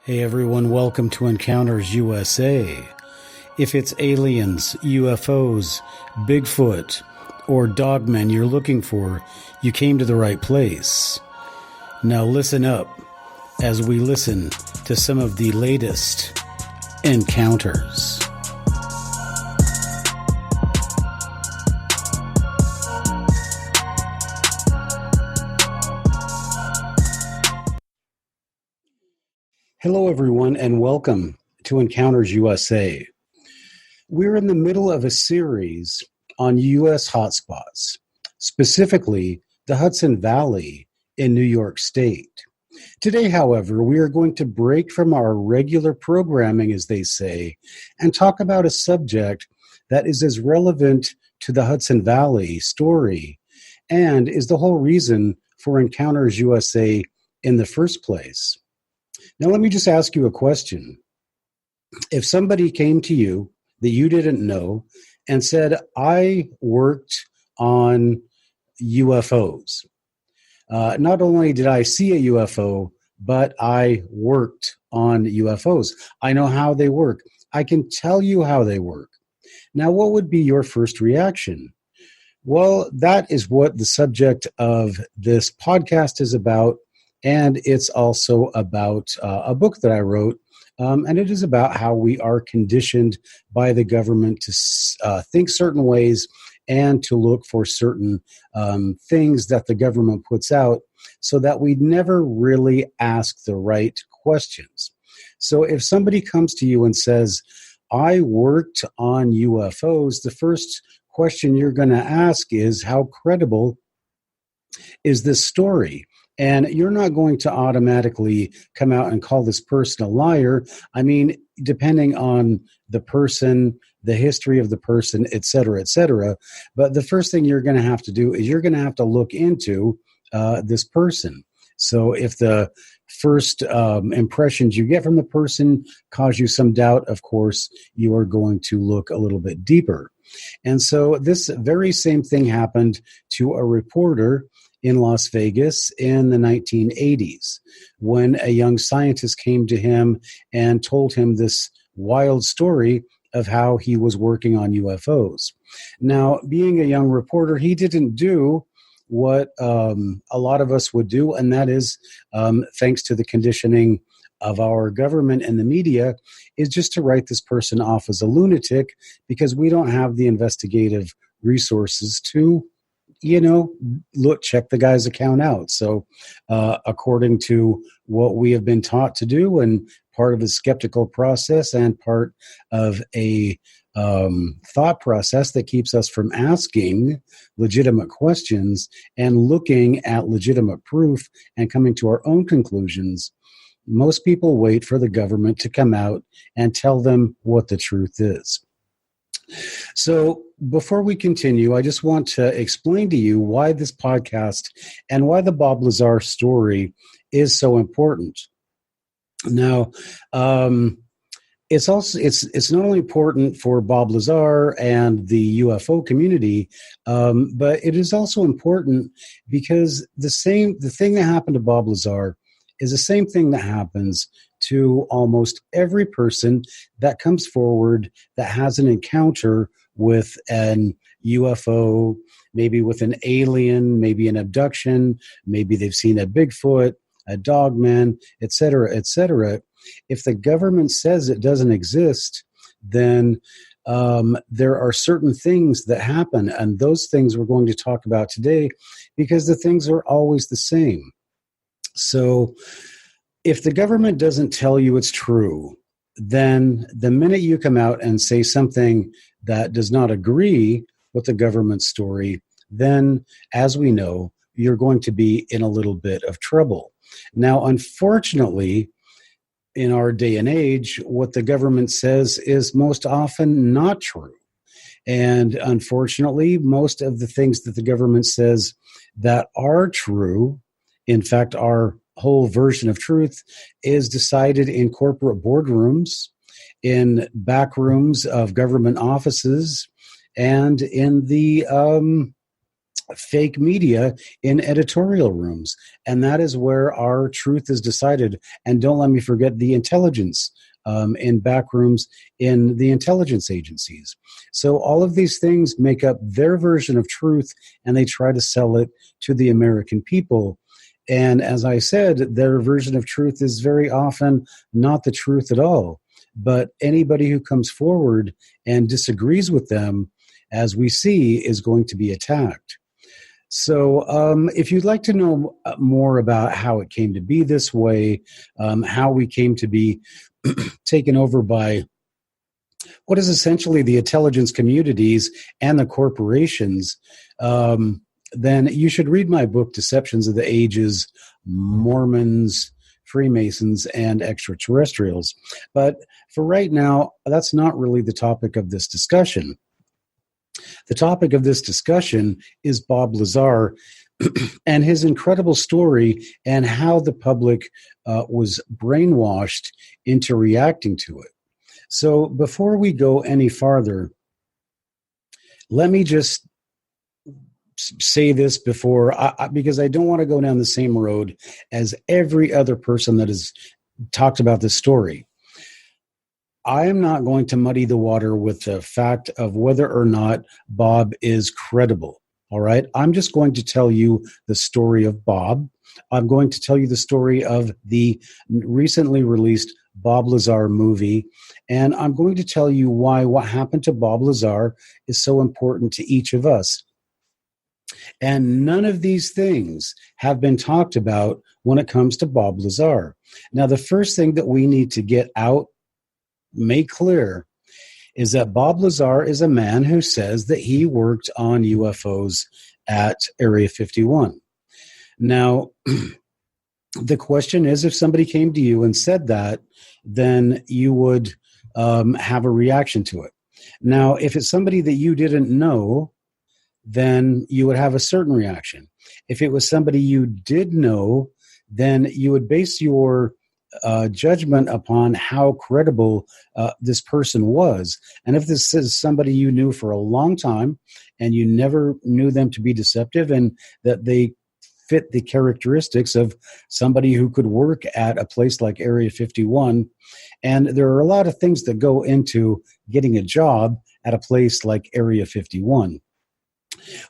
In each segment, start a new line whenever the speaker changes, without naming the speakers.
Hey everyone, welcome to Encounters USA. If it's aliens, UFOs, Bigfoot, or dogmen you're looking for, you came to the right place. Now listen up as we listen to some of the latest encounters. Hello everyone and welcome to Encounters USA. We're in the middle of a series on U.S. hotspots, specifically the Hudson Valley in New York State. Today, however, we are going to break from our regular programming, as they say, and talk about a subject that is as relevant to the Hudson Valley story and is the whole reason for Encounters USA in the first place. Now, let me just ask you a question. If somebody came to you that you didn't know and said, I worked on UFOs. Not only did I see a UFO, but I worked on UFOs. I know how they work. I can tell you how they work. Now, what would be your first reaction? Well, that is what the subject of this podcast is about. And it's also about a book that I wrote, and it is about how we are conditioned by the government to think certain ways and to look for certain things that the government puts out so that we never really ask the right questions. So if somebody comes to you and says, I worked on UFOs, the first question you're going to ask is, how credible is this story? And you're not going to automatically come out and call this person a liar. I mean, depending on the person, the history of the person, et cetera, et cetera. But the first thing you're going to have to do is you're going to have to look into this person. So if the first impressions you get from the person cause you some doubt, of course, you are going to look a little bit deeper. And so this very same thing happened to a reporter in Las Vegas in the 1980s, when a young scientist came to him and told him this wild story of how he was working on UFOs. Now, being a young reporter, he didn't do what a lot of us would do, and that is, thanks to the conditioning of our government and the media, is just to write this person off as a lunatic because we don't have the investigative resources to check the guy's account out. So according to what we have been taught to do, and part of a skeptical process and part of a thought process that keeps us from asking legitimate questions and looking at legitimate proof and coming to our own conclusions, most people wait for the government to come out and tell them what the truth is. So before we continue, I just want to explain to you why this podcast and why the Bob Lazar story is so important. Now, it's not only important for Bob Lazar and the UFO community, but it is also important because the thing that happened to Bob Lazar is the same thing that happens to almost every person that comes forward that has an encounter with an UFO, maybe with an alien, maybe an abduction, maybe they've seen a Bigfoot, a dogman, et cetera, et cetera. If the government says it doesn't exist, then there are certain things that happen, and those things we're going to talk about today because the things are always the same. So if the government doesn't tell you it's true, then the minute you come out and say something that does not agree with the government story, then, as we know, you're going to be in a little bit of trouble. Now, unfortunately, in our day and age, what the government says is most often not true. And unfortunately, most of the things that the government says that are true, in fact, our whole version of truth, is decided in corporate boardrooms, in back rooms of government offices, and in the fake media in editorial rooms. And that is where our truth is decided. And don't let me forget the intelligence in back rooms in the intelligence agencies. So all of these things make up their version of truth, and they try to sell it to the American people. And as I said, their version of truth is very often not the truth at all. But anybody who comes forward and disagrees with them, as we see, is going to be attacked. So if you'd like to know more about how it came to be this way, how we came to be taken over by what is essentially the intelligence communities and the corporations, then you should read my book, Deceptions of the Ages, Mormons, Freemasons, and Extraterrestrials. But for right now, that's not really the topic of this discussion. The topic of this discussion is Bob Lazar and his incredible story and how the public was brainwashed into reacting to it. So before we go any farther, let me just say this before, because I don't want to go down the same road as every other person that has talked about this story. I am not going to muddy the water with the fact of whether or not Bob is credible. All right. I'm just going to tell you the story of Bob. I'm going to tell you the story of the recently released Bob Lazar movie. And I'm going to tell you why what happened to Bob Lazar is so important to each of us. And none of these things have been talked about when it comes to Bob Lazar. Now, the first thing that we need to get out, make clear, is that Bob Lazar is a man who says that he worked on UFOs at Area 51. Now, the question is, if somebody came to you and said that, then you would have a reaction to it. Now, if it's somebody that you didn't know, then you would have a certain reaction. If it was somebody you did know, then you would base your judgment upon how credible this person was. And if this is somebody you knew for a long time and you never knew them to be deceptive and that they fit the characteristics of somebody who could work at a place like Area 51, and there are a lot of things that go into getting a job at a place like Area 51,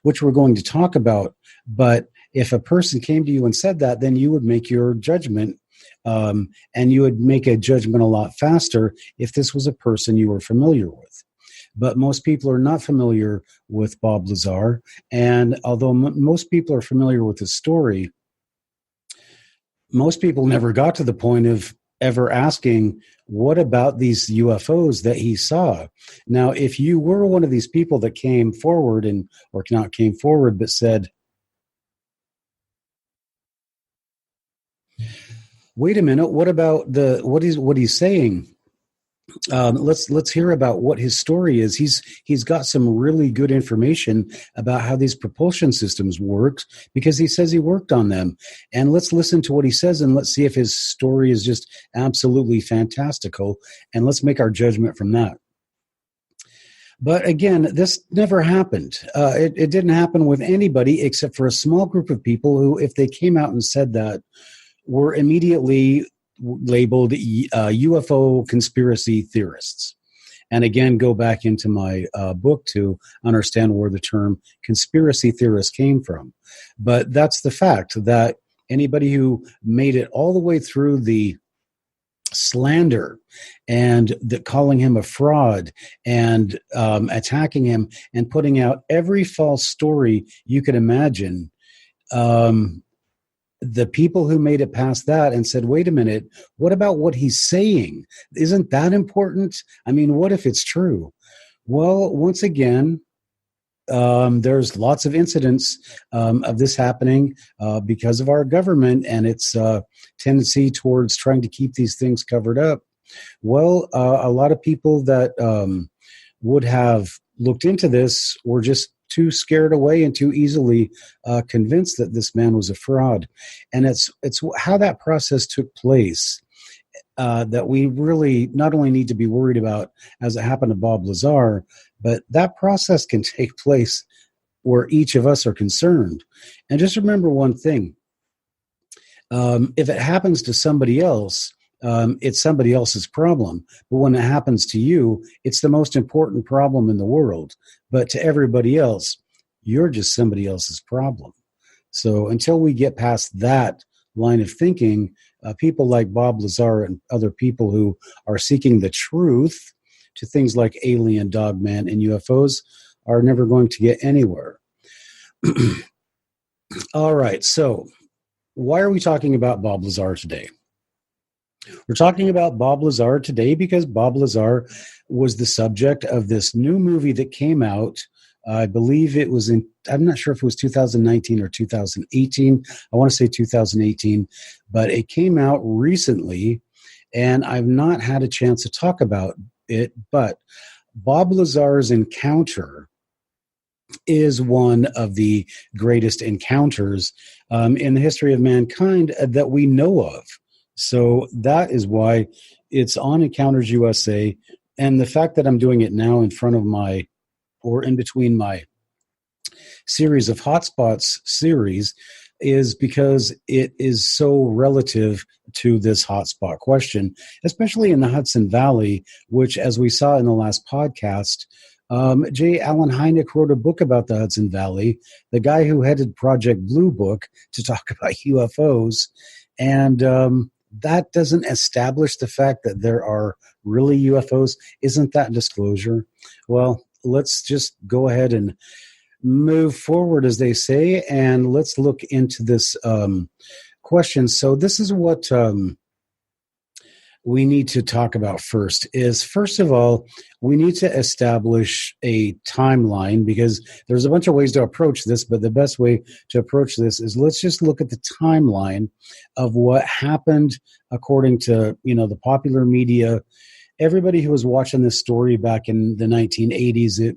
which we're going to talk about. But if a person came to you and said that, then you would make your judgment, and you would make a judgment a lot faster if this was a person you were familiar with. But most people are not familiar with Bob Lazar, and although most people are familiar with his story, most people never got to the point of ever asking, what about these UFOs that he saw? Now, if you were one of these people that came forward or not came forward, but said, wait a minute, what about what he's saying? Let's hear about what his story is. He's got some really good information about how these propulsion systems work because he says he worked on them. And let's listen to what he says and let's see if his story is just absolutely fantastical. And let's make our judgment from that. But again, this never happened. It didn't happen with anybody except for a small group of people who, if they came out and said that, were immediately labeled UFO conspiracy theorists. And again, go back into my book to understand where the term conspiracy theorist came from. But that's the fact, that anybody who made it all the way through the slander and calling him a fraud and attacking him and putting out every false story you could imagine, the people who made it past that and said, wait a minute, what about what he's saying? Isn't that important? I mean, what if it's true? Well, once again, there's lots of incidents of this happening because of our government and its tendency towards trying to keep these things covered up. Well, a lot of people that would have looked into this were just too scared away and too easily convinced that this man was a fraud. And it's how that process took place that we really not only need to be worried about as it happened to Bob Lazar, but that process can take place where each of us are concerned. And just remember one thing. If it happens to somebody else, it's somebody else's problem. But when it happens to you, it's the most important problem in the world. But to everybody else, you're just somebody else's problem. So until we get past that line of thinking, people like Bob Lazar and other people who are seeking the truth to things like alien, dogman, and UFOs are never going to get anywhere. All right, so why are we talking about Bob Lazar today? We're talking about Bob Lazar today because Bob Lazar was the subject of this new movie that came out. I believe it was I'm not sure if it was 2019 or 2018. I want to say 2018, but it came out recently, and I've not had a chance to talk about it, but Bob Lazar's encounter is one of the greatest encounters in the history of mankind that we know of. So that is why it's on Encounters USA. And the fact that I'm doing it now in front of in between my series of Hotspots series is because it is so relative to this hotspot question, especially in the Hudson Valley, which, as we saw in the last podcast, J. Allen Hynek wrote a book about the Hudson Valley, the guy who headed Project Blue Book to talk about UFOs. And that doesn't establish the fact that there are really UFOs. Isn't that disclosure? Well, let's just go ahead and move forward, as they say, and let's look into this question. So this is what we need to talk about first of all, we need to establish a timeline, because there's a bunch of ways to approach this, but the best way to approach this is let's just look at the timeline of what happened according to, the popular media. Everybody who was watching this story back in the 1980s, I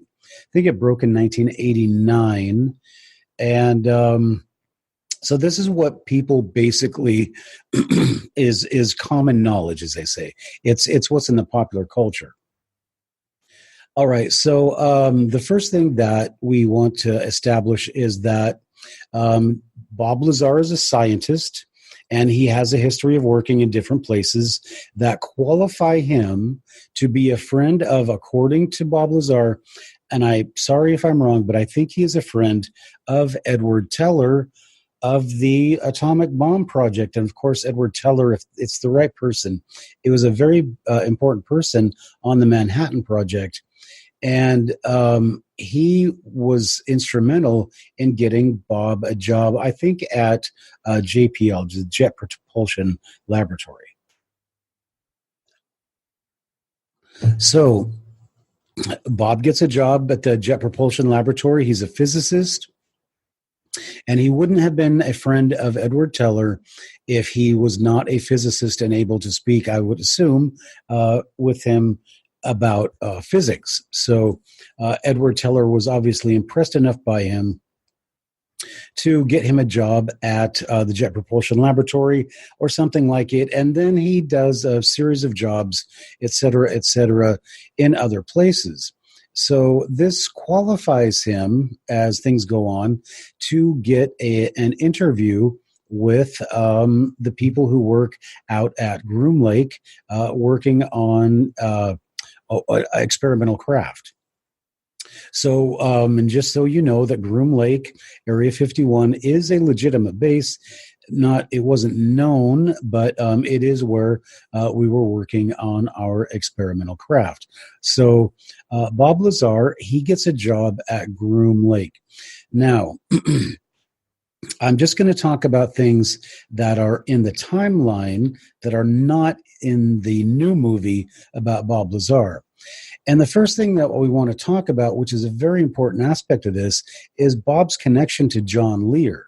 think it broke in 1989. And so this is what people basically is common knowledge, as they say. It's what's in the popular culture. All right, so the first thing that we want to establish is that Bob Lazar is a scientist, and he has a history of working in different places that qualify him to be a friend of, according to Bob Lazar, and I'm sorry if I'm wrong, but I think he is a friend of Edward Teller of the atomic bomb project. And of course, Edward Teller, if it's the right person, it was a very important person on the Manhattan Project. And he was instrumental in getting Bob a job, I think, at JPL, the Jet Propulsion Laboratory. So Bob gets a job at the Jet Propulsion Laboratory. He's a physicist. And he wouldn't have been a friend of Edward Teller if he was not a physicist and able to speak, I would assume, with him about physics. So Edward Teller was obviously impressed enough by him to get him a job at the Jet Propulsion Laboratory or something like it. And then he does a series of jobs, et cetera, in other places. So this qualifies him, as things go on, to get an interview with the people who work out at Groom Lake working on experimental craft. So, and just so you know, that Groom Lake, Area 51, is a legitimate base. It wasn't known, but it is where we were working on our experimental craft. So Bob Lazar, he gets a job at Groom Lake. Now, I'm just going to talk about things that are in the timeline that are not in the new movie about Bob Lazar. And the first thing that we want to talk about, which is a very important aspect of this, is Bob's connection to John Lear.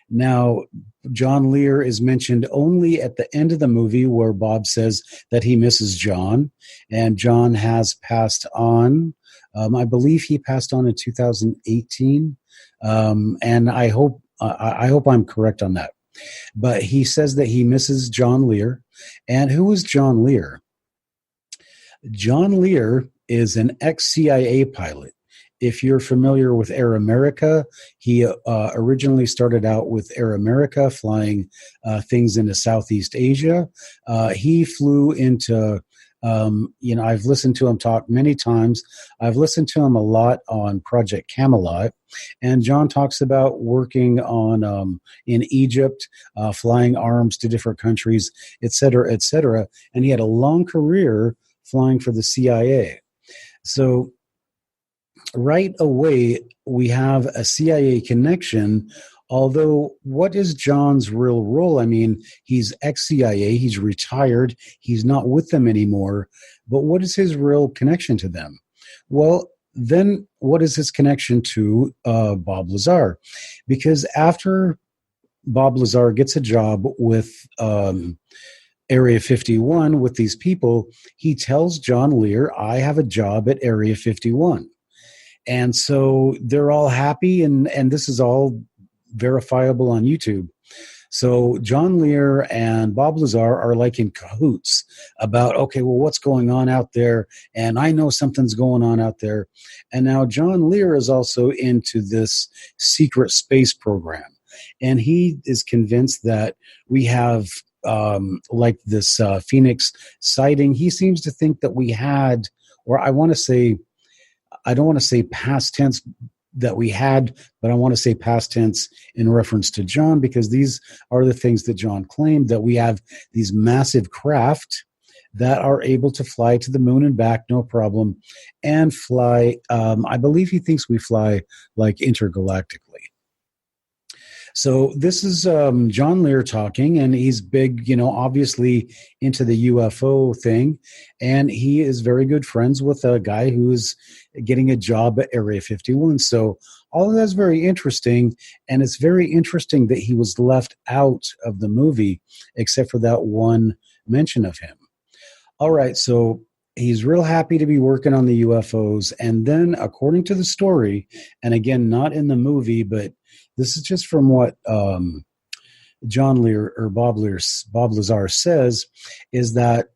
Now, John Lear is mentioned only at the end of the movie, where Bob says that he misses John, and John has passed on. I believe he passed on in 2018, and I hope I'm correct on that. But he says that he misses John Lear. And who is John Lear? John Lear is an ex-CIA pilot. if you're familiar with Air America, he originally started out with Air America, flying things into Southeast Asia. He flew into, I've listened to him talk many times. I've listened to him a lot on Project Camelot. And John talks about working on in Egypt, flying arms to different countries, et cetera, et cetera. And he had a long career flying for the CIA. So right away, we have a CIA connection, although what is John's real role? I mean, he's ex-CIA, he's retired, he's not with them anymore, but what is his real connection to them? Well, then what is his connection to Bob Lazar? Because after Bob Lazar gets a job with Area 51 with these people, he tells John Lear, I have a job at Area 51. And so they're all happy, and this is all verifiable on YouTube. So John Lear and Bob Lazar are like in cahoots about, okay, well, what's going on out there? And I know something's going on out there. And now John Lear is also into this secret space program. And he is convinced that we have like this Phoenix sighting. He seems to think that we had, or I don't want to say past tense that we had, but I want to say past tense in reference to John, because these are the things that John claimed, that we have these massive craft that are able to fly to the moon and back, no problem, and fly. I believe he thinks we fly like intergalactically. So this is John Lear talking, and he's big, obviously into the UFO thing, and he is very good friends with a guy who's getting a job at Area 51. So all of that's very interesting, and it's very interesting that he was left out of the movie, except for that one mention of him. All right, so he's real happy to be working on the UFOs, and then according to the story, and again, not in the movie, but this is just from what John Lear or Bob Lazar says, is that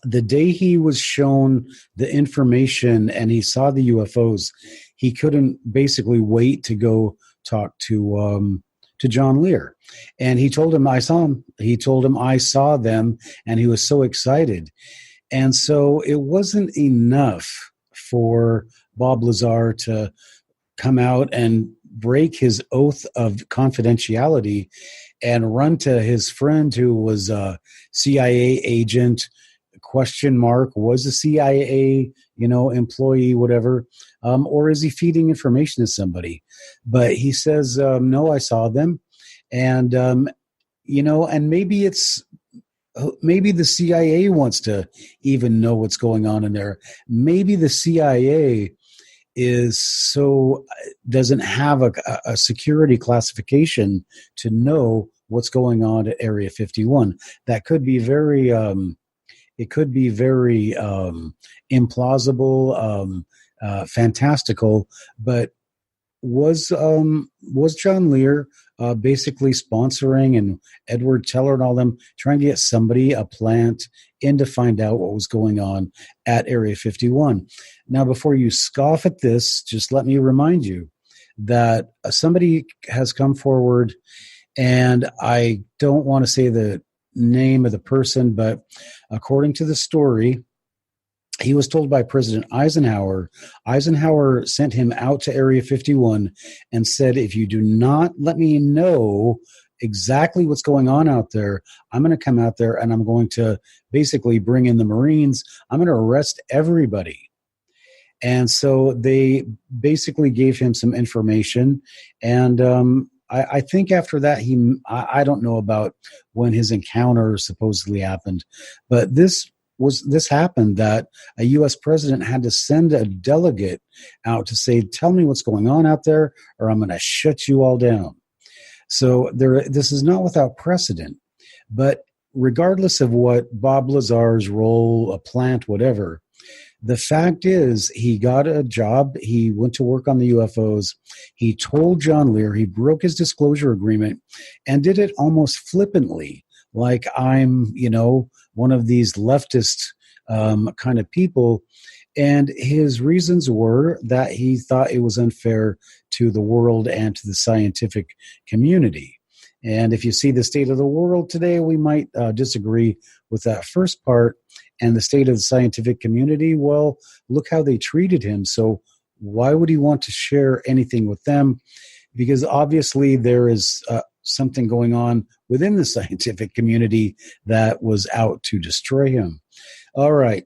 the day he was shown the information and he saw the UFOs, he couldn't basically wait to go talk to John Lear. And he told him, I saw him. He told him, I saw them, and he was so excited. And so it wasn't enough for Bob Lazar to come out and break his oath of confidentiality and run to his friend who was a CIA agent, was a CIA, employee, whatever, or is he feeding information to somebody? But he says, no, I saw them. And, and maybe the CIA wants to even know what's going on in there. Maybe the CIA doesn't have a security classification to know what's going on at Area 51. That could be very implausible, fantastical. But was John Lear basically sponsoring, and Edward Teller and all them trying to get a plant in to find out what was going on at Area 51? Now, before you scoff at this, just let me remind you that somebody has come forward, and I don't want to say the name of the person, but according to the story, he was told by President Eisenhower. Eisenhower sent him out to Area 51 and said, if you do not let me know exactly what's going on out there, I'm going to come out there and I'm going to basically bring in the Marines. I'm going to arrest everybody. And so they basically gave him some information. And I think after that, I don't know about when his encounter supposedly happened, but this happened, that a U.S. president had to send a delegate out to say, tell me what's going on out there, or I'm going to shut you all down. So this is not without precedent. But regardless of what Bob Lazar's role, a plant, whatever, the fact is he got a job. He went to work on the UFOs. He told John Lear, he broke his disclosure agreement and did it almost flippantly, like I'm, one of these leftist kind of people. And his reasons were that he thought it was unfair to the world and to the scientific community. And if you see the state of the world today, we might disagree with that first part. And the state of the scientific community, well, look how they treated him. So why would he want to share anything with them? Because obviously there is something going on within the scientific community that was out to destroy him. All right.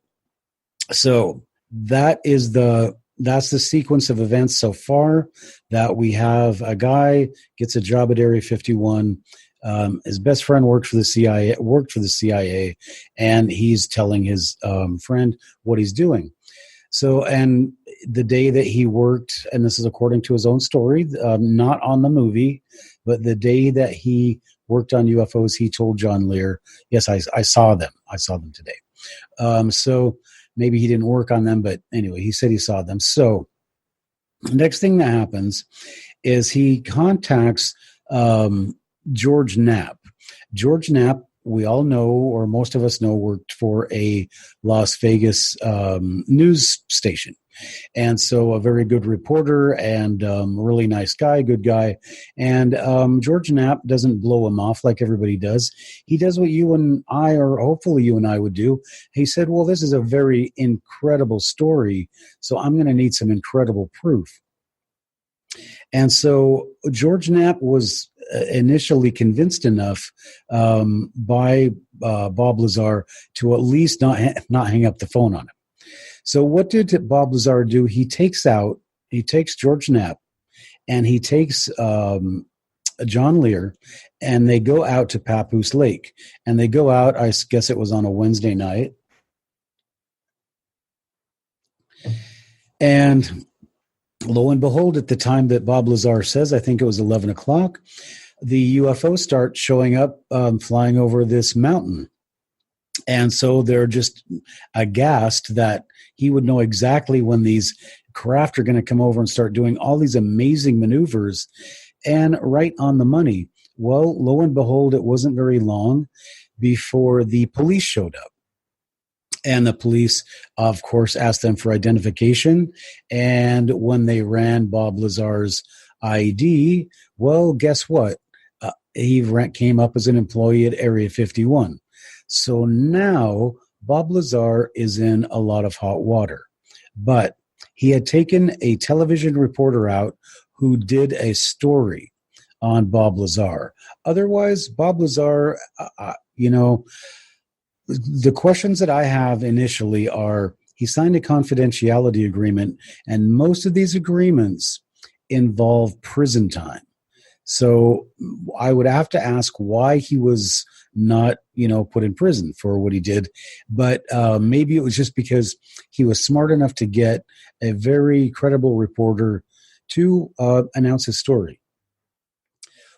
So that's the sequence of events so far, that we have a guy gets a job at Area 51. His best friend worked for the CIA, and he's telling his friend what he's doing. So, and the day that he worked, and this is according to his own story, not on the movie, but the day that he worked on UFOs, he told John Lear, yes, I saw them. I saw them today. So maybe he didn't work on them, but anyway, he said he saw them. So the next thing that happens is he contacts George Knapp. George Knapp, we all know, or most of us know, worked for a Las Vegas news station. And so a very good reporter and really nice guy, good guy. And George Knapp doesn't blow him off like everybody does. He does what you and I, or hopefully you and I would do. He said, well, this is a very incredible story, so I'm going to need some incredible proof. And so George Knapp was initially convinced enough by Bob Lazar to at least not hang up the phone on him. So what did Bob Lazar do? He takes George Knapp, and he takes John Lear, and they go out to Papoose Lake. And they go out, I guess it was on a Wednesday night. And lo and behold, at the time that Bob Lazar says, I think it was 11 o'clock, the UFOs start showing up, flying over this mountain. And so they're just aghast that he would know exactly when these craft are going to come over and start doing all these amazing maneuvers, and right on the money. Well, lo and behold, it wasn't very long before the police showed up. And the police, of course, asked them for identification. And when they ran Bob Lazar's ID, well, guess what? He came up as an employee at Area 51. So now Bob Lazar is in a lot of hot water. But he had taken a television reporter out who did a story on Bob Lazar. Otherwise, Bob Lazar, the questions that I have initially are, he signed a confidentiality agreement, and most of these agreements involve prison time. So I would have to ask why he was not, put in prison for what he did. But maybe it was just because he was smart enough to get a very credible reporter to announce his story.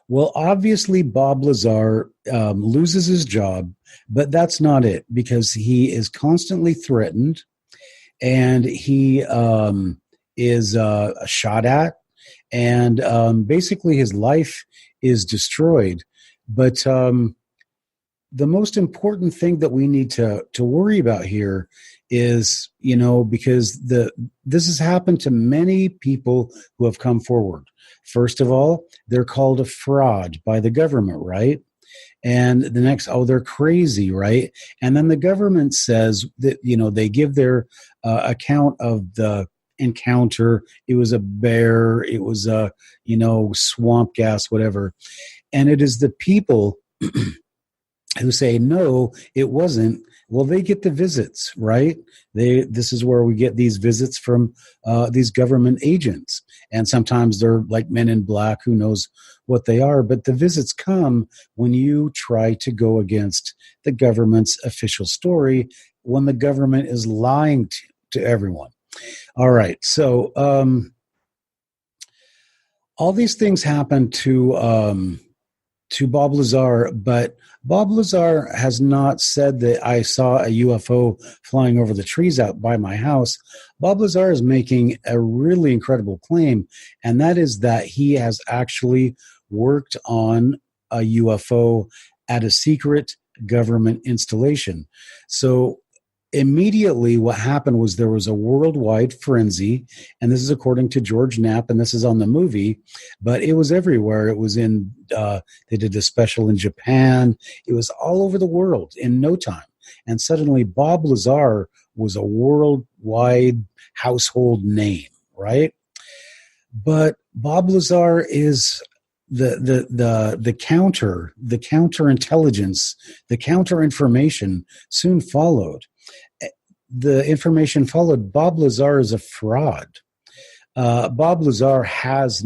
Well, obviously, Bob Lazar loses his job, but that's not it, because he is constantly threatened, and he is shot at, and basically his life is destroyed. But the most important thing that we need to worry about here is, because this has happened to many people who have come forward. First of all, they're called a fraud by the government, right? And the next, they're crazy, right? And then the government says that, they give their account of the encounter. It was a bear, it was a, swamp gas, whatever. And it is the people who say, no, it wasn't. Well, they get the visits, right? This is where we get these visits from these government agents. And sometimes they're like men in black, who knows what they are. But the visits come when you try to go against the government's official story, when the government is lying to everyone. All right. So all these things happen to Bob Lazar, but Bob Lazar has not said that I saw a UFO flying over the trees out by my house. Bob Lazar is making a really incredible claim, and that is that he has actually worked on a UFO at a secret government installation. So immediately what happened was there was a worldwide frenzy, and this is according to George Knapp, and this is on the movie, but it was everywhere. It was in, they did a special in Japan. It was all over the world in no time. And suddenly Bob Lazar was a worldwide household name, right? But Bob Lazar is the counter intelligence, the counter information soon followed. The information followed. Bob Lazar is a fraud. Bob Lazar has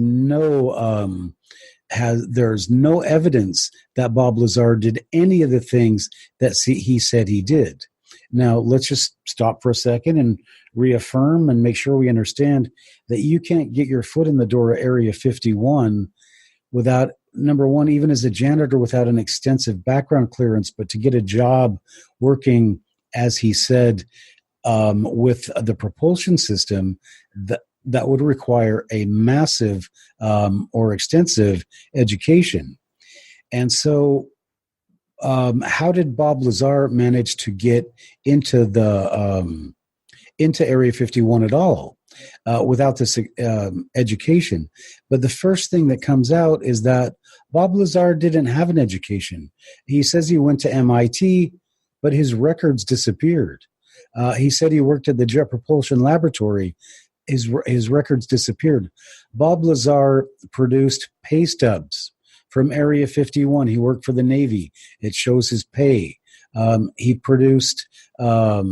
there's no evidence that Bob Lazar did any of the things that he said he did. Now, let's just stop for a second and reaffirm and make sure we understand that you can't get your foot in the door of Area 51 without, number one, even as a janitor, without an extensive background clearance, but to get a job working, as he said, with the propulsion system, that would require a massive or extensive education. And so how did Bob Lazar manage to get into Area 51 at all without this education? But the first thing that comes out is that Bob Lazar didn't have an education. He says he went to MIT, but his records disappeared. He said he worked at the Jet Propulsion Laboratory. His records disappeared. Bob Lazar produced pay stubs from Area 51. He worked for the Navy. It shows his pay. He produced, there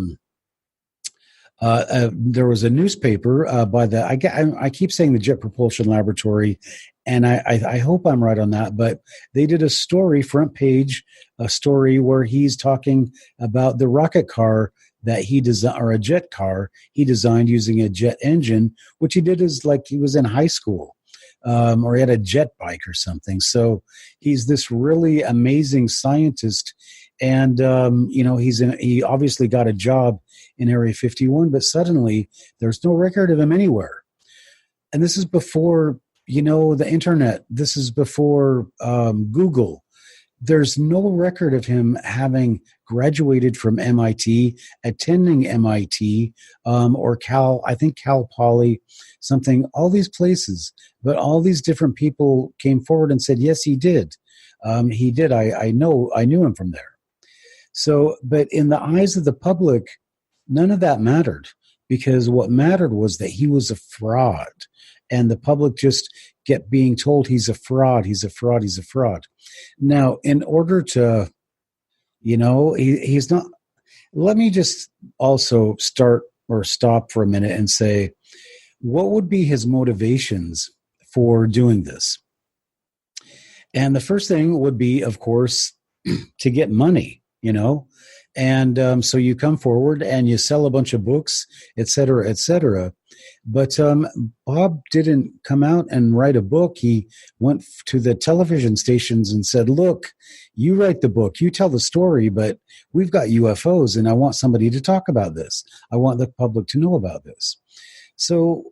was a newspaper by I keep saying the Jet Propulsion Laboratory, and I hope I'm right on that, but they did a story, front page, a story where he's talking about the rocket car that he designed, or a jet car he designed using a jet engine, which he did as like he was in high school. Or he had a jet bike or something. So he's this really amazing scientist. And, he obviously got a job in Area 51, but suddenly there's no record of him anywhere. And this is before, the internet. This is before Google. There's no record of him having graduated from MIT, attending MIT, or Cal Poly, something, all these places. But all these different people came forward and said, yes, he did. He did. I knew him from there. So, but in the eyes of the public, none of that mattered, because what mattered was that he was a fraud. And the public just kept being told he's a fraud, he's a fraud, he's a fraud. Now, in order to, he's not, let me just also stop for a minute and say, what would be his motivations for doing this? And the first thing would be, of course, to get money, and so you come forward and you sell a bunch of books, et cetera, et cetera. But Bob didn't come out and write a book. He went to the television stations and said, look, you write the book, you tell the story, but we've got UFOs and I want somebody to talk about this. I want the public to know about this. So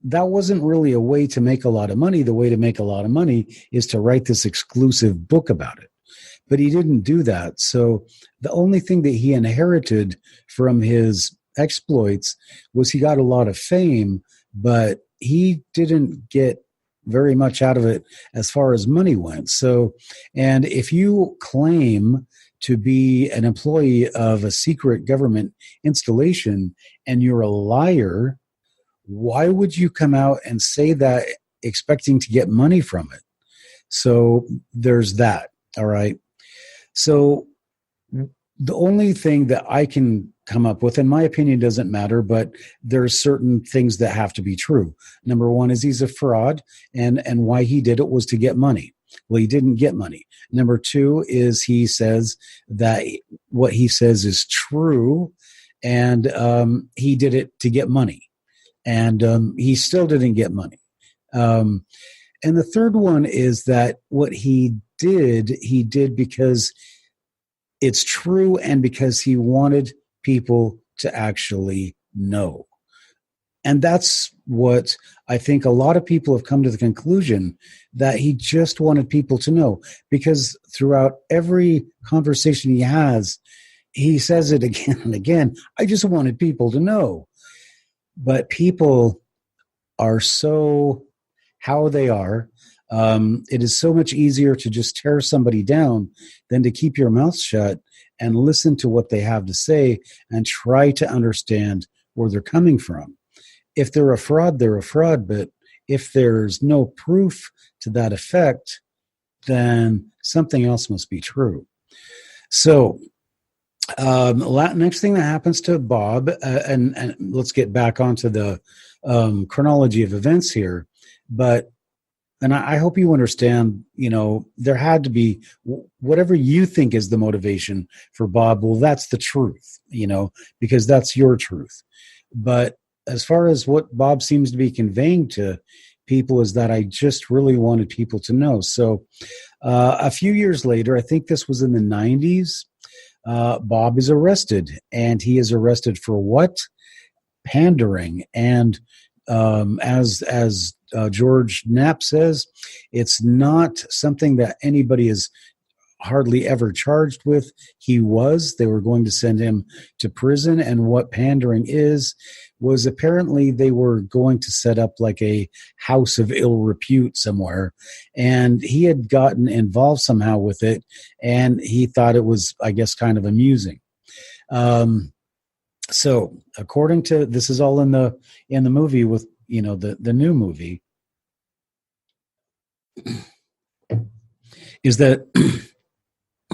that wasn't really a way to make a lot of money. The way to make a lot of money is to write this exclusive book about it. But he didn't do that. So the only thing that he inherited from his exploits was he got a lot of fame, but he didn't get very much out of it as far as money went. So, and if you claim to be an employee of a secret government installation and you're a liar, why would you come out and say that expecting to get money from it? So there's that. All right. So the only thing that I can come up with, in my opinion, doesn't matter, but there's certain things that have to be true. Number one is he's a fraud, and why he did it was to get money. Well, he didn't get money. Number two is he says that what he says is true, and he did it to get money, and he still didn't get money. And the third one is that what he did because it's true and because he wanted people to actually know. And that's what I think a lot of people have come to the conclusion, that he just wanted people to know, because throughout every conversation he has, he says it again and again. I just wanted people to know. But people are so how they are. It is so much easier to just tear somebody down than to keep your mouth shut and listen to what they have to say and try to understand where they're coming from. If they're a fraud, they're a fraud. But if there's no proof to that effect, then something else must be true. So next thing that happens to Bob, and let's get back onto the chronology of events here, and I hope you understand, there had to be whatever you think is the motivation for Bob. Well, that's the truth, because that's your truth. But as far as what Bob seems to be conveying to people is that I just really wanted people to know. So a few years later, I think this was in the 90s, Bob is arrested, and he is arrested for what? Pandering. And as George Knapp says, it's not something that anybody is hardly ever charged with. They were going to send him to prison. And what pandering was apparently they were going to set up like a house of ill repute somewhere. And he had gotten involved somehow with it. And he thought it was, I guess, kind of amusing. So according to, this is all in the movie with, the new movie, is that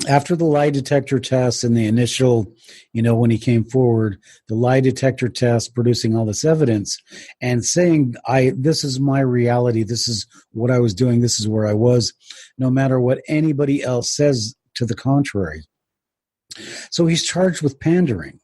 after the lie detector test and the initial, when he came forward, the lie detector test producing all this evidence and saying, this is my reality, this is what I was doing, this is where I was, no matter what anybody else says to the contrary. So he's charged with pandering.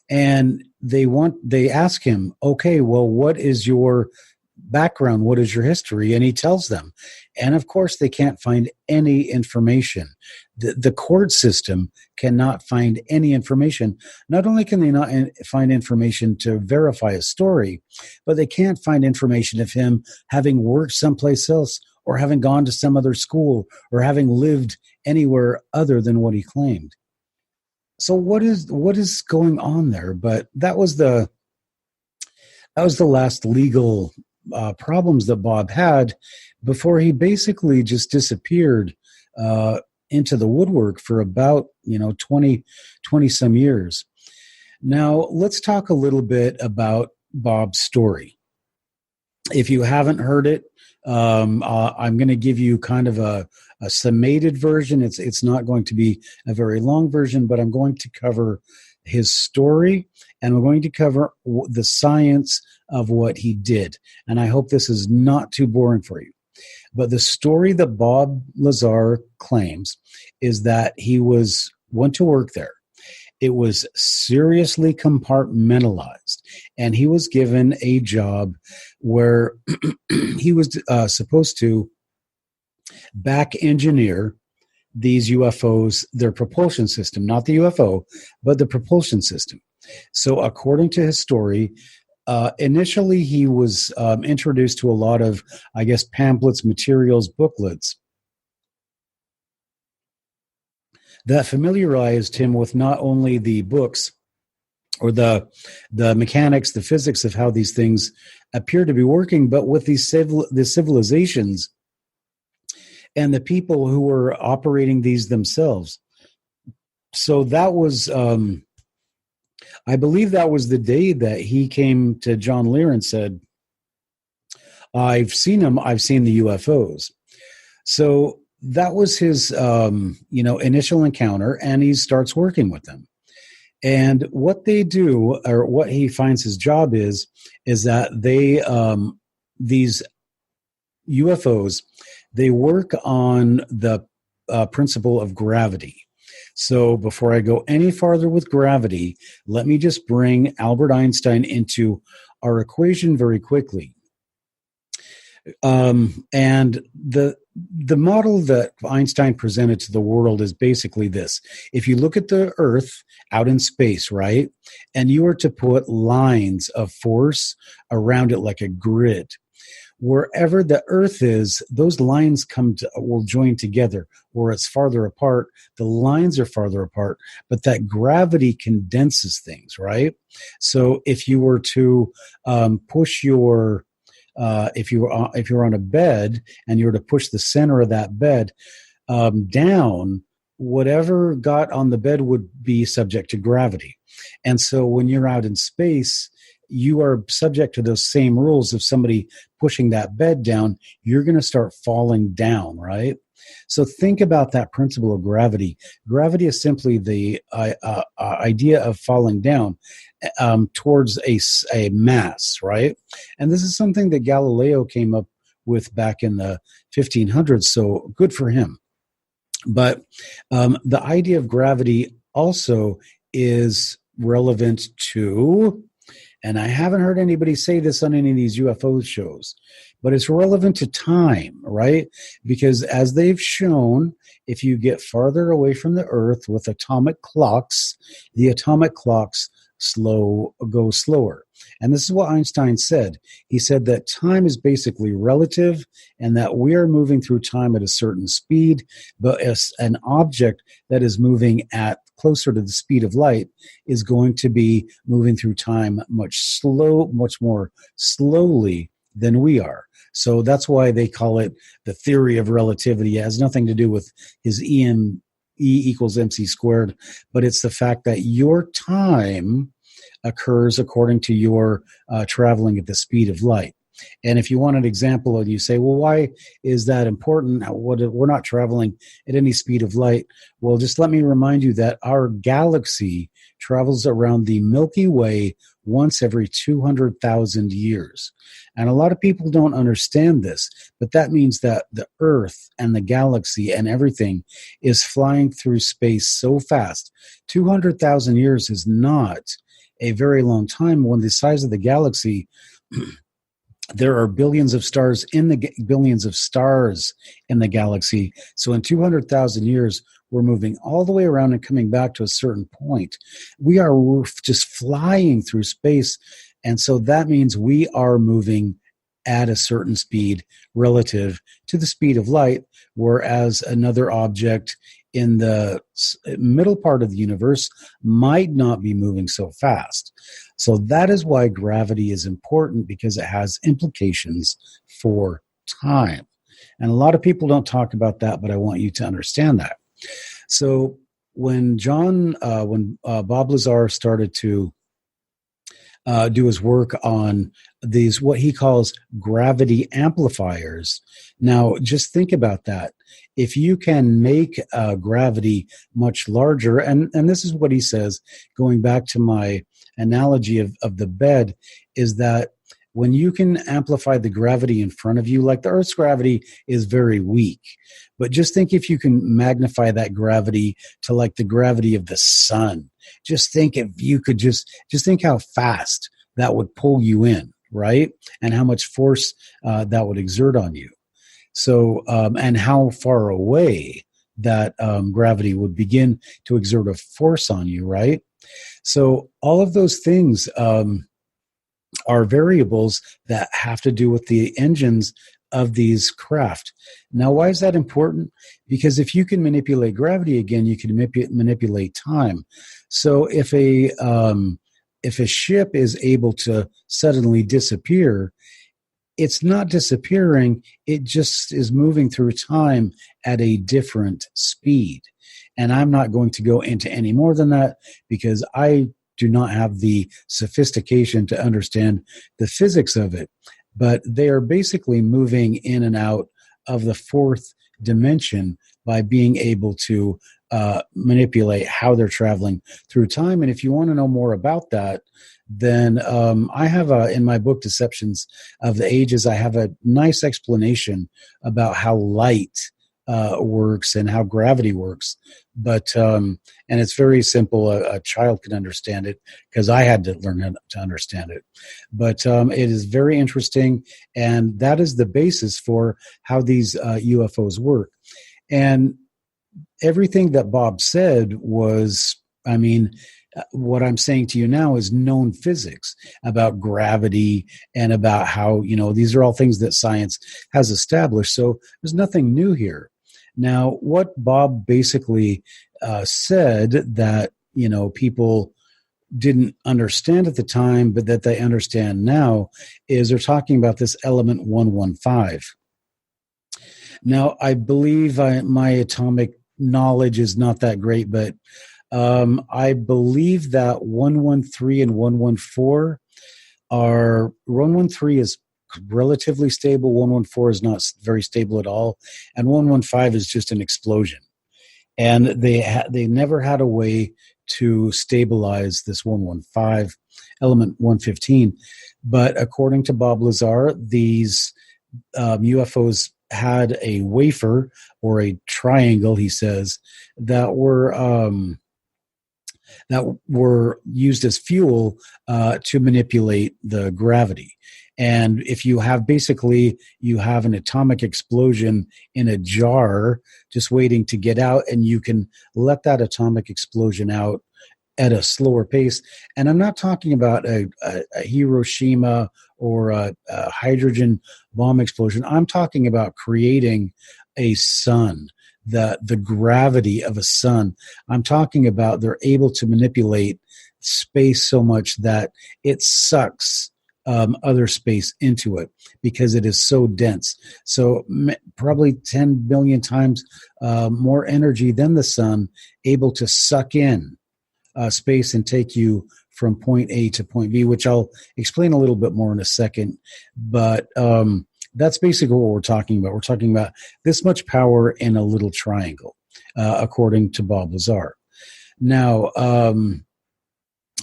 And they ask him, okay, well, what is your background? What is your history? And he tells them. And of course, they can't find any information. The court system cannot find any information. Not only can they not find information to verify a story, but they can't find information of him having worked someplace else or having gone to some other school or having lived anywhere other than what he claimed. So what is going on there? But that was the last legal problems that Bob had before he basically just disappeared into the woodwork for about 20 some years. Now let's talk a little bit about Bob's story. If you haven't heard it, I'm going to give you kind of a summated version. It's not going to be a very long version, but I'm going to cover his story, and we're going to cover the science of what he did. And I hope this is not too boring for you. But the story that Bob Lazar claims is that he went to work there. It was seriously compartmentalized, and he was given a job where he was supposed to back engineer these UFOs, their propulsion system, not the UFO, but the propulsion system. So according to his story, initially he was introduced to a lot of, I guess, pamphlets, materials, booklets that familiarized him with not only the books or the mechanics, the physics of how these things appear to be working, but with the civilizations and the people who were operating these themselves. So that was, I believe that was the day that he came to John Lear and said, I've seen them, I've seen the UFOs. So that was his, initial encounter, and he starts working with them. And what they do, or what he finds his job is that they, these UFOs, they work on the principle of gravity. So before I go any farther with gravity, let me just bring Albert Einstein into our equation very quickly. And the model that Einstein presented to the world is basically this. If you look at the Earth out in space, right, and you were to put lines of force around it like a grid, wherever the Earth is, those lines will join together. Where it's farther apart, the lines are farther apart, but that gravity condenses things, right? So if you were to push your if you're on a bed and you were to push the center of that bed down, whatever got on the bed would be subject to gravity. And so when you're out in space, you are subject to those same rules. Of somebody pushing that bed down, you're going to start falling down, right? So think about that principle of gravity. Gravity is simply the idea of falling down towards a mass, right? And this is something that Galileo came up with back in the 1500s, so good for him. But the idea of gravity also is relevant to, and I haven't heard anybody say this on any of these UFO shows, but it's relevant to time, right? Because as they've shown, if you get farther away from the Earth with atomic clocks, the atomic clocks go slower. And this is what Einstein said. He said that time is basically relative and that we are moving through time at a certain speed, but as an object that is moving at closer to the speed of light is going to be moving through time much more slowly than we are. So that's why they call it the theory of relativity. It has nothing to do with his E equals mc squared, but it's the fact that your time occurs according to your traveling at the speed of light. And if you want an example, and you say, well, why is that important? We're not traveling at any speed of light. Well, just let me remind you that our galaxy travels around the Milky Way once every 200,000 years. And a lot of people don't understand this, but that means that the Earth and the galaxy and everything is flying through space so fast. 200,000 years is not a very long time. When the size of the galaxy, there are billions of stars in the galaxy. So in 200,000 years, we're moving all the way around and coming back to a certain point. We are just flying through space. And so that means we are moving at a certain speed relative to the speed of light, whereas another object in the middle part of the universe might not be moving so fast. So that is why gravity is important, because it has implications for time. And a lot of people don't talk about that, but I want you to understand that. So when Bob Lazar started to do his work on these, what he calls gravity amplifiers. Now, just think about that. If you can make gravity much larger, and this is what he says, going back to my analogy of the bed, is that when you can amplify the gravity in front of you, like the Earth's gravity is very weak, but just think if you can magnify that gravity to like the gravity of the sun. Just think if you could just think how fast that would pull you in, right? And how much force that would exert on you. So, and how far away that gravity would begin to exert a force on you, right? So all of those things are variables that have to do with the engines of these craft. Now, why is that important? Because if you can manipulate gravity again, you can manipulate time. So if a ship is able to suddenly disappear, it's not disappearing, it just is moving through time at a different speed. And I'm not going to go into any more than that because I do not have the sophistication to understand the physics of it. But they are basically moving in and out of the fourth dimension by being able to manipulate how they're traveling through time. And if you want to know more about that, then I have in my book, Deceptions of the Ages, I have a nice explanation about how light works and how gravity works. But and it's very simple. A child can understand it because I had to learn how to understand it. But it is very interesting, and that is the basis for how these UFOs work. And everything that Bob said was, I mean, what I'm saying to you now is known physics about gravity and about how, these are all things that science has established. So there's nothing new here. Now, what Bob basically said that, people didn't understand at the time, but that they understand now, is they're talking about this element 115. Now, I believe my atomic knowledge is not that great, but I believe that 113 and 114 are 113 is relatively stable, 114 is not very stable at all, and 115 is just an explosion. And they never had a way to stabilize this 115 element 115. But according to Bob Lazar, these UFOs had a wafer or a triangle, he says, that were used as fuel to manipulate the gravity. And if you have an atomic explosion in a jar just waiting to get out, and you can let that atomic explosion out at a slower pace. And I'm not talking about a Hiroshima or a hydrogen bomb explosion. I'm talking about creating a sun, the gravity of a sun. I'm talking about they're able to manipulate space so much that it sucks other space into it because it is so dense. So probably 10 billion times more energy than the sun, able to suck in space and take you from point A to point B, which I'll explain a little bit more in a second. But that's basically what we're talking about. We're talking about this much power in a little triangle, according to Bob Lazar. Now,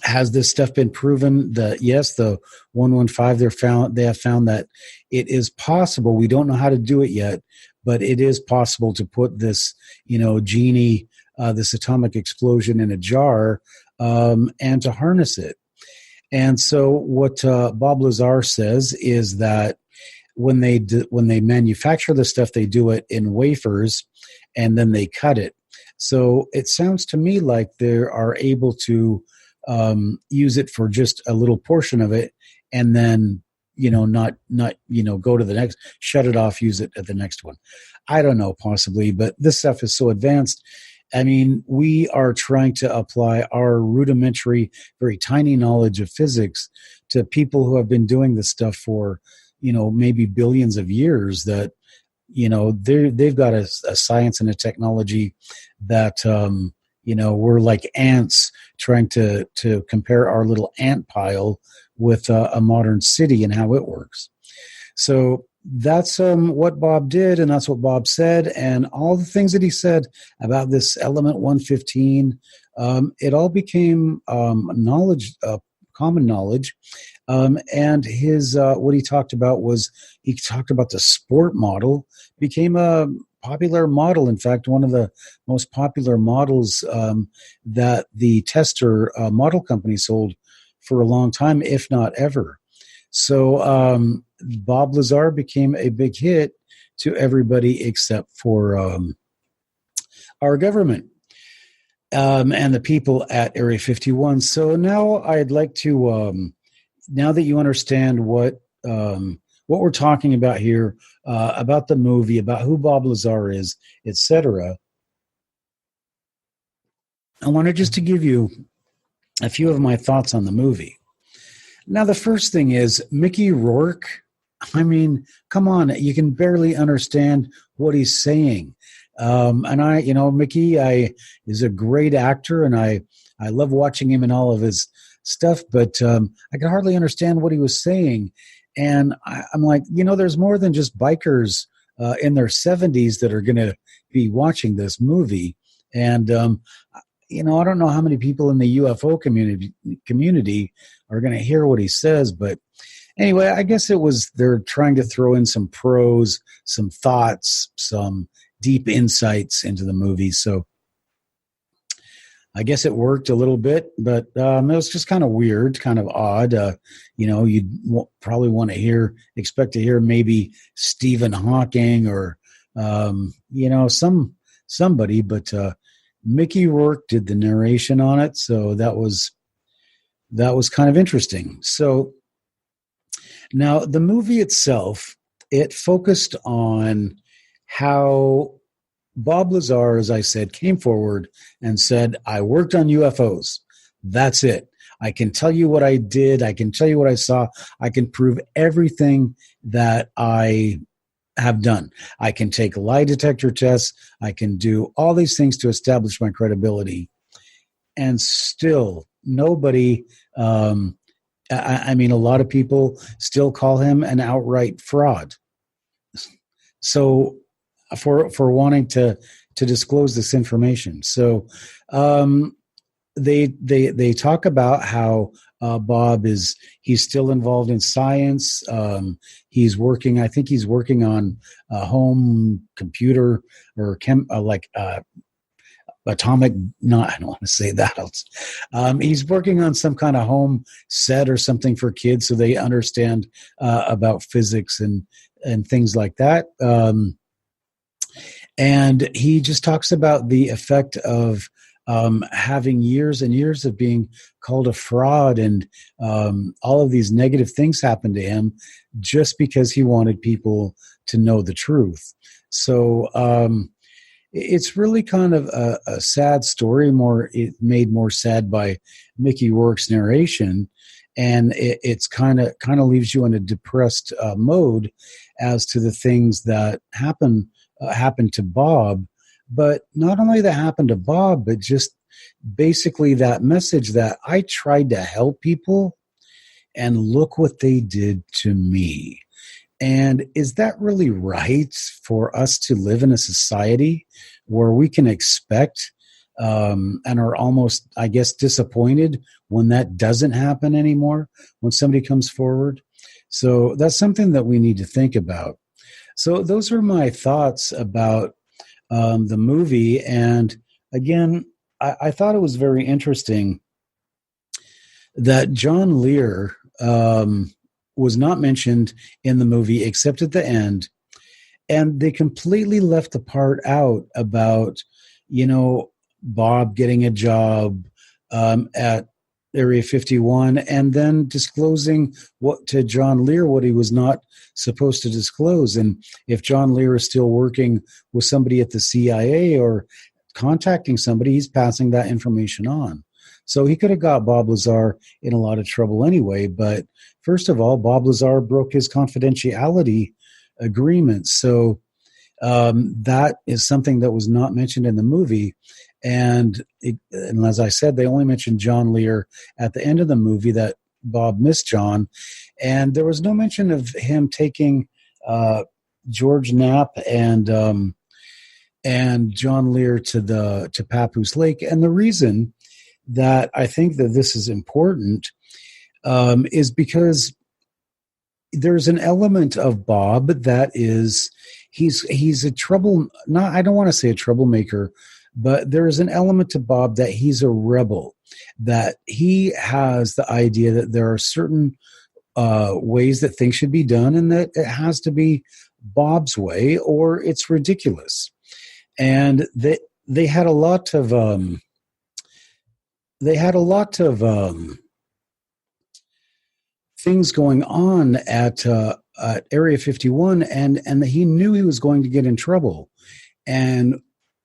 has this stuff been proven? Yes, the 115, they have found that it is possible. We don't know how to do it yet, but it is possible to put this, genie, this atomic explosion in a jar, and to harness it. And so what Bob Lazar says is that when they manufacture the stuff, they do it in wafers, and then they cut it. So it sounds to me like they are able to use it for just a little portion of it, and then not go to the next, shut it off, use it at the next one. I don't know, possibly, but this stuff is so advanced. I mean, we are trying to apply our rudimentary, very tiny knowledge of physics to people who have been doing this stuff for, maybe billions of years, that, they've got a science and a technology that, we're like ants trying to compare our little ant pile with a modern city and how it works. So that's what Bob did, and that's what Bob said, and all the things that he said about this element 115, it all became knowledge, common knowledge. And his what he talked about the sport model became a popular model. In fact, one of the most popular models that the tester model company sold for a long time, if not ever. So Bob Lazar became a big hit to everybody except for our government and the people at Area 51. So now I'd like to, now that you understand what we're talking about here, about the movie, about who Bob Lazar is, etc., I wanted just to give you a few of my thoughts on the movie. Now, the first thing is Mickey Rourke. I mean, come on, you can barely understand what he's saying. And Mickey, is a great actor, and I love watching him in all of his stuff, but I could hardly understand what he was saying. And I'm like, there's more than just bikers in their 70s that are going to be watching this movie. And, I don't know how many people in the UFO community are going to hear what he says, but anyway, I guess they're trying to throw in some prose, some thoughts, some deep insights into the movie. So I guess it worked a little bit, but it was just kind of weird, kind of odd. You'd probably want to expect to hear maybe Stephen Hawking or somebody, but Mickey Rourke did the narration on it, so that was kind of interesting. So now the movie itself, it focused on how Bob Lazar, as I said, came forward and said, I worked on UFOs. That's it. I can tell you what I did. I can tell you what I saw. I can prove everything that I have done. I can take lie detector tests. I can do all these things to establish my credibility. And still, nobody, I mean, a lot of people still call him an outright fraud. So, for wanting to disclose this information. So they talk about how Bob he's still involved in science. He's working on a home computer or atomic, I don't want to say that. He's working on some kind of home set or something for kids so they understand about physics and things like that. And he just talks about the effect of having years and years of being called a fraud, and all of these negative things happened to him just because he wanted people to know the truth. So it's really kind of a sad story, made more sad by Mickey Rourke's narration. And it's kind of leaves you in a depressed mode as to the things that happened to Bob. But not only that happened to Bob, but just basically that message that I tried to help people and look what they did to me. And is that really right for us to live in a society where we can expect and are almost, I guess, disappointed when that doesn't happen anymore, when somebody comes forward? So that's something that we need to think about. So those are my thoughts about the movie. And again, I thought it was very interesting that John Lear was not mentioned in the movie except at the end. And they completely left the part out about, Bob getting a job at Area 51 and then disclosing to John Lear what he was not supposed to disclose. And if John Lear is still working with somebody at the CIA or contacting somebody, he's passing that information on. So he could have got Bob Lazar in a lot of trouble anyway. But first of all, Bob Lazar broke his confidentiality agreement. So that is something that was not mentioned in the movie. And as I said, they only mentioned John Lear at the end of the movie, that Bob missed John. And there was no mention of him taking George Knapp and John Lear to Papoose Lake. And the reason that I think that this is important is because there's an element of Bob that is he's a I don't want to say a troublemaker, but there is an element to Bob that he's a rebel, that he has the idea that there are certain ways that things should be done and that it has to be Bob's way or it's ridiculous. And they had a lot of things going on at Area 51, and he knew he was going to get in trouble. And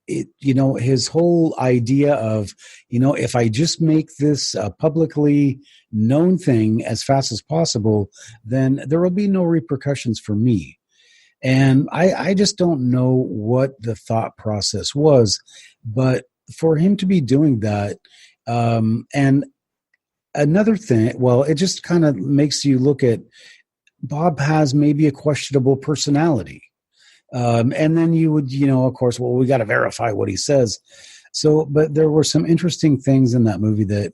his whole idea of, if I just make this a publicly known thing as fast as possible, then there will be no repercussions for me. And I just don't know what the thought process was, but for him to be doing that, and another thing, well, it just kind of makes you look at Bob has maybe a questionable personality. And then you would, of course, well, we got to verify what he says. So, but there were some interesting things in that movie that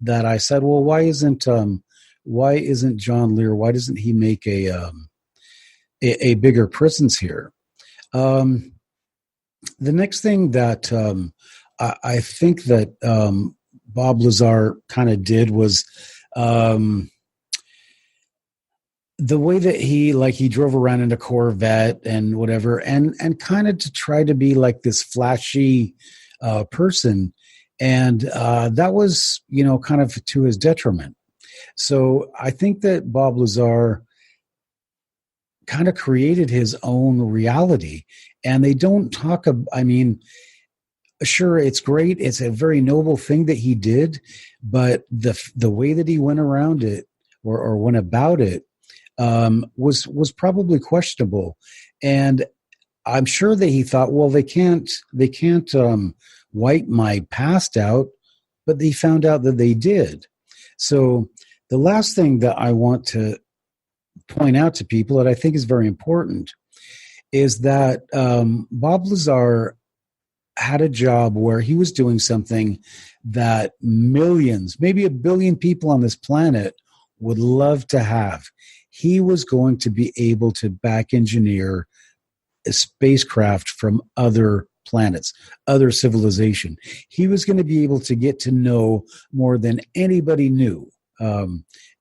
I said, well, why isn't John Lear? Why doesn't he make a bigger presence here? The next thing that I think that Bob Lazar kind of did was um, the way that he drove around in a Corvette and whatever, and kind of to try to be like this flashy person, and that was kind of to his detriment. So I think that Bob Lazar kind of created his own reality, and they don't talk about, I mean, sure, it's great, it's a very noble thing that he did, but the way that he went around it, or went about it, was probably questionable. And I'm sure that he thought, well, they can't wipe my past out, but they found out that they did. So the last thing that I want to point out to people that I think is very important is that Bob Lazar had a job where he was doing something that millions, maybe 1 billion people on this planet would love to have. He was going to be able to back engineer a spacecraft from other planets, other civilization. He was going to be able to get to know more than anybody knew,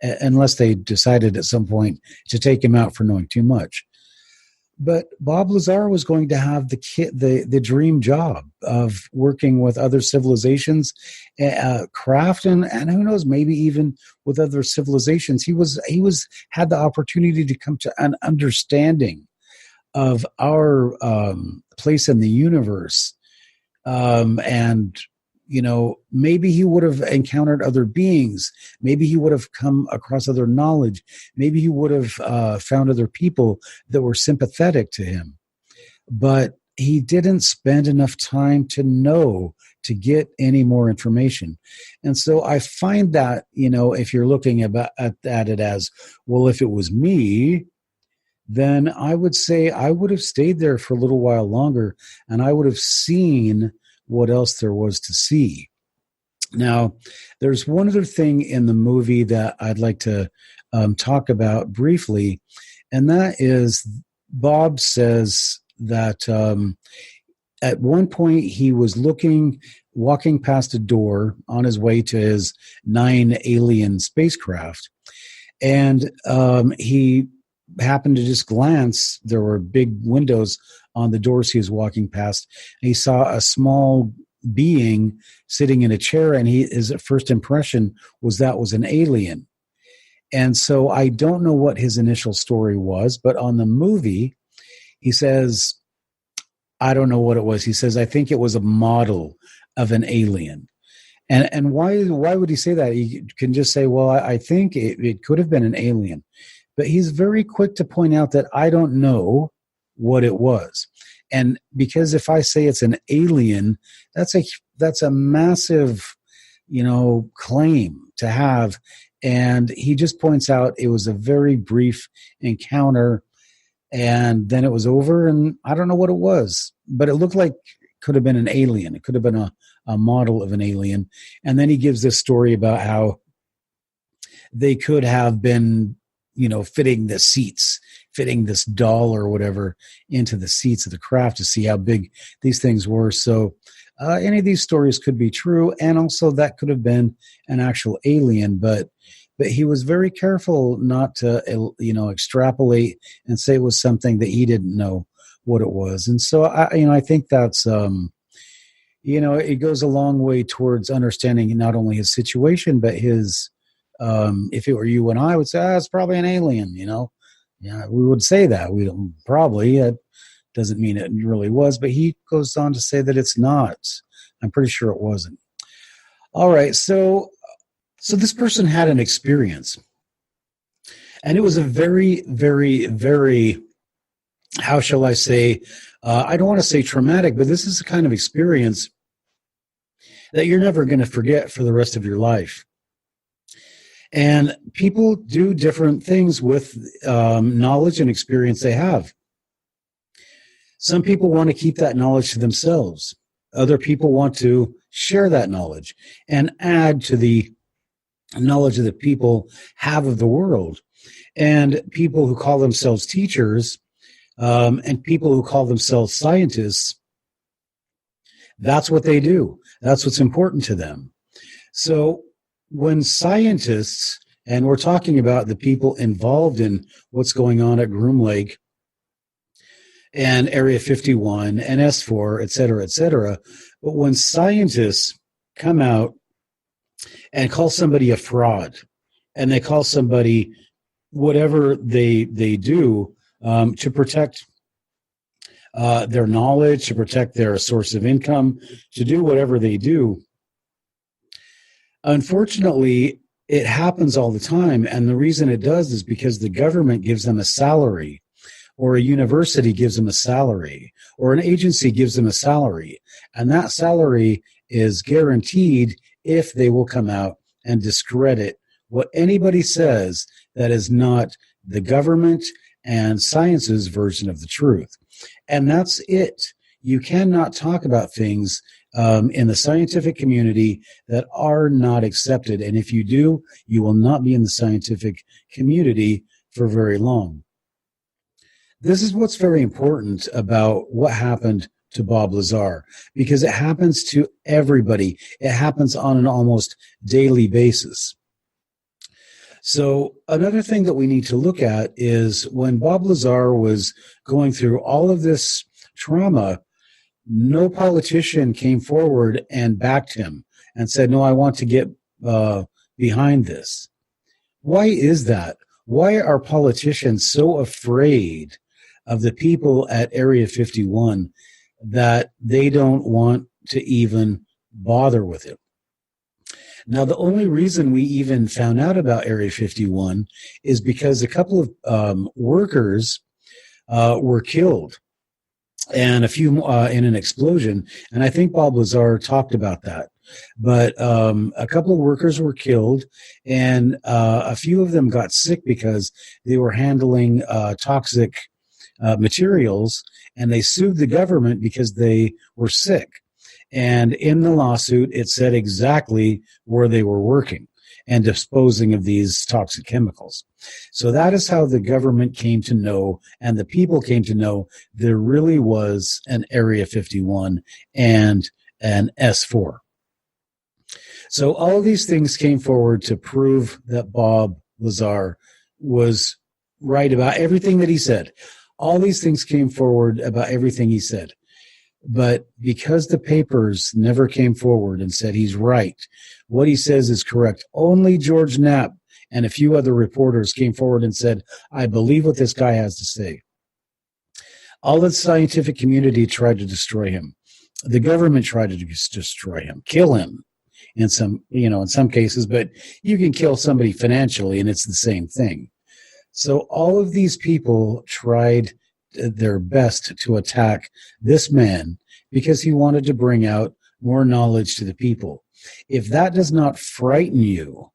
unless they decided at some point to take him out for knowing too much. But Bob Lazar was going to have the dream job of working with other civilizations, craft, and who knows, maybe even with other civilizations. He had the opportunity to come to an understanding of our place in the universe, and maybe he would have encountered other beings. Maybe he would have come across other knowledge. Maybe he would have found other people that were sympathetic to him. But he didn't spend enough time to get any more information. And so I find that, if you're looking at it as, well, if it was me, then I would say I would have stayed there for a little while longer, and I would have seen what else there was to see. Now, there's one other thing in the movie that I'd like to talk about briefly, and that is Bob says that at one point he was walking past a door on his way to his 9 alien spacecraft, and he happened to just glance. There were big windows on the doors he was walking past. He saw a small being sitting in a chair, and his first impression was that was an alien. And so I don't know what his initial story was, but on the movie, he says, I don't know what it was. He says, I think it was a model of an alien. And why would he say that? He can just say, well, I think it could have been an alien. But he's very quick to point out that I don't know what it was. And because if I say it's an alien, that's a massive, claim to have. And he just points out it was a very brief encounter, and then it was over, and I don't know what it was, but it looked like it could have been an alien. It could have been a model of an alien. And then he gives this story about how they could have been fitting this doll or whatever into the seats of the craft to see how big these things were. So any of these stories could be true, and also that could have been an actual alien. But he was very careful not to extrapolate and say it was something that he didn't know what it was. And so I think that's it goes a long way towards understanding not only his situation but his. If it were you and I would say, it's probably an alien, Yeah, we would say that. We don't, probably. It doesn't mean it really was, but he goes on to say that it's not. I'm pretty sure it wasn't. All right, so this person had an experience, and it was a very, very, very, how shall I say, I don't want to say traumatic, but this is the kind of experience that you're never going to forget for the rest of your life. And people do different things with knowledge and experience they have. Some people want to keep that knowledge to themselves. Other people want to share that knowledge and add to the knowledge that people have of the world. And people who call themselves teachers and people who call themselves scientists That's what they do. That's what's important to them. So when scientists, and we're talking about the people involved in what's going on at Groom Lake and Area 51 and S4, et cetera, but when scientists come out and call somebody a fraud, and they call somebody whatever they do to protect their knowledge, to protect their source of income, to do whatever they do. Unfortunately, it happens all the time. And the reason it does is because the government gives them a salary, or a university gives them a salary, or an agency gives them a salary. And that salary is guaranteed if they will come out and discredit what anybody says that is not the government and science's version of the truth. And that's it. You cannot talk about things in the scientific community that are not accepted. And if you do, you will not be in the scientific community for very long. This is what's very important about what happened to Bob Lazar, because it happens to everybody. It happens on an almost daily basis. So another thing that we need to look at is when Bob Lazar was going through all of this trauma, no politician came forward and backed him and said, no, I want to get behind this. Why is that? Why are politicians so afraid of the people at Area 51 that they don't want to even bother with it? Now, the only reason we even found out about Area 51 is because a couple of workers were killed, and a few in an explosion. And I think Bob Lazar talked about that. But a couple of workers were killed, and a few of them got sick because they were handling toxic materials, and they sued the government because they were sick. And in the lawsuit, it said exactly where they were working and disposing of these toxic chemicals. So that is how the government came to know, and the people came to know, there really was an Area 51 and an S4. So all of these things came forward to prove that Bob Lazar was right about everything that he said. All these things came forward about everything he said. But because the papers never came forward and said he's right, what he says is correct, only George Knapp and a few other reporters came forward and said, I believe what this guy has to say. All the scientific community tried to destroy him. The government tried to destroy him, kill him in some cases, but you can kill somebody financially and it's the same thing. So all of these people tried their best to attack this man because he wanted to bring out more knowledge to the people. If that does not frighten you,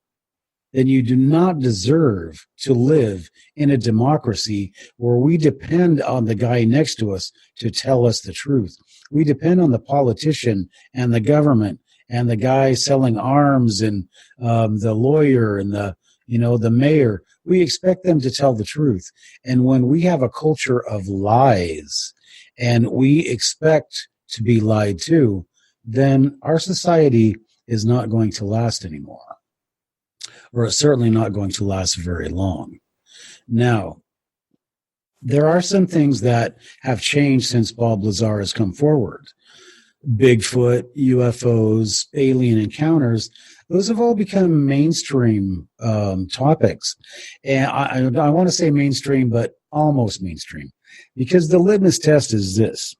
then you do not deserve to live in a democracy where we depend on the guy next to us to tell us the truth. We depend on the politician and the government and the guy selling arms and the lawyer and the mayor. We expect them to tell the truth. And when we have a culture of lies and we expect to be lied to, then our society is not going to last anymore, or it's certainly not going to last very long. Now, there are some things that have changed since Bob Lazar has come forward. Bigfoot, UFOs, alien encounters, those have all become mainstream topics. And I want to say mainstream, but almost mainstream, because the litmus test is this.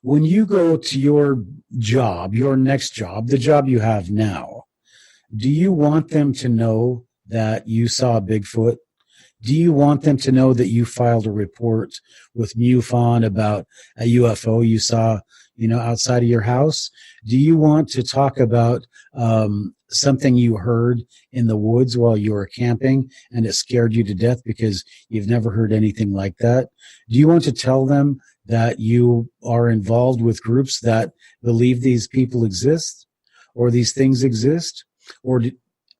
When you go to your job, your next job, the job you have now, do you want them to know that you saw Bigfoot? Do you want them to know that you filed a report with MUFON about a UFO you saw, outside of your house? Do you want to talk about something you heard in the woods while you were camping and it scared you to death because you've never heard anything like that? Do you want to tell them that you are involved with groups that believe these people exist or these things exist? Or do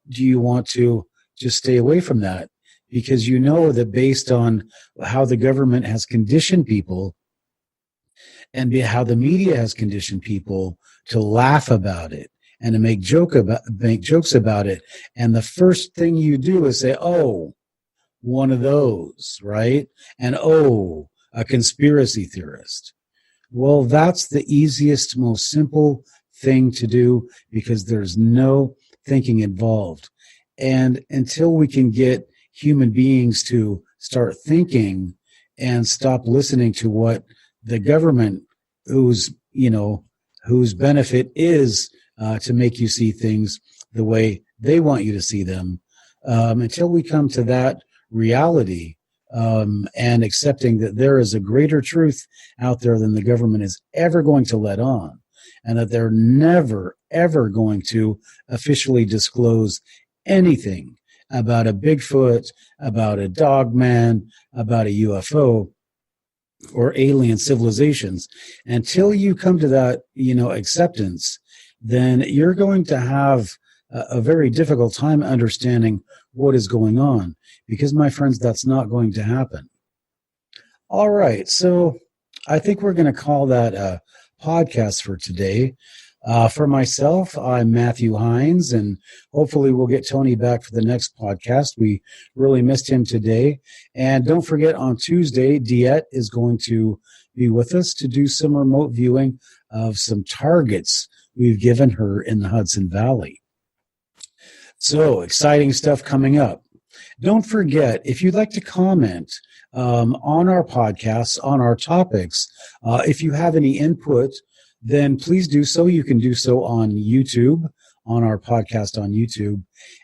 you want to just stay away from that? Because you know that based on how the government has conditioned people, and how the media has conditioned people to laugh about it and to make jokes about it. And the first thing you do is say, "Oh, one of those," right? And "Oh, a conspiracy theorist." Well, that's the easiest, most simple thing to do because there's no thinking involved. And until we can get human beings to start thinking and stop listening to what the government, whose benefit is to make you see things the way they want you to see them, until we come to that reality, and accepting that there is a greater truth out there than the government is ever going to let on, and that they're never, ever going to officially disclose anything about a Bigfoot, about a dog man, about a UFO, or alien civilizations. Until you come to that, acceptance, then you're going to have a very difficult time understanding what is going on, because, my friends, that's not going to happen. All right, so I think we're going to call that a podcast for today. For myself, I'm Matthew Hines, and hopefully we'll get Tony back for the next podcast. We really missed him today. And don't forget, on Tuesday, Diet is going to be with us to do some remote viewing of some targets we've given her in the Hudson Valley. So, exciting stuff coming up. Don't forget, if you'd like to comment on our podcasts, on our topics, if you have any input, then please do so. You can do so on YouTube, on our podcast on YouTube,